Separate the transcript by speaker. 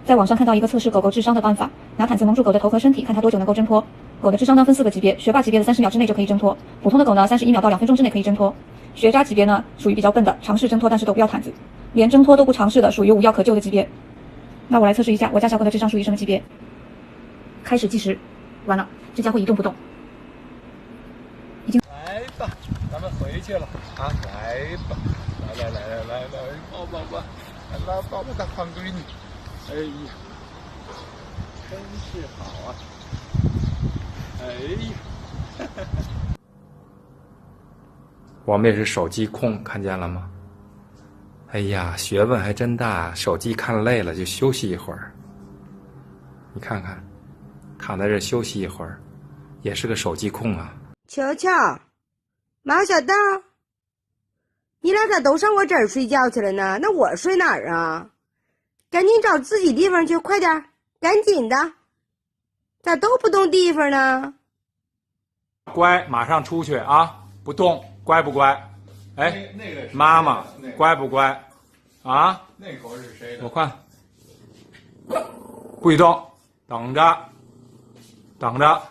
Speaker 1: 在网上看到一个测试狗狗智商的办法，拿毯子蒙住狗的头和身体，看它多久能够挣脱。狗的智商呢分4个级别，学霸级别的30秒之内就可以挣脱，普通的狗呢31秒到2分钟之内可以挣脱，学渣级别呢属于比较笨的，尝试挣脱但是都不要毯子，连挣脱都不尝试的属于无药可救的级别。那我来测试一下我家小狗的智商属于什么级别。开始计时，完了，这家伙一动不动。
Speaker 2: 来吧，咱们回去了啊！来吧，来，抱抱吧，来抱抱大胖闺女。哎呀，真是好啊！哎呀，我们也是手机控，看见了吗？哎呀，学问还真大，手机看累了就休息一会儿。你看看，躺在这休息一会儿，也是个手机控啊。
Speaker 3: 球球，毛小豆，你俩咋都上我这儿睡觉去了呢？那我睡哪儿啊？赶紧找自己地方去，快点，赶紧的！咋都不动地方呢？
Speaker 2: 乖，马上出去啊！不动，乖不乖？哎，那个妈妈乖不乖？啊？那口是谁的？我看，不许动，等着，等着。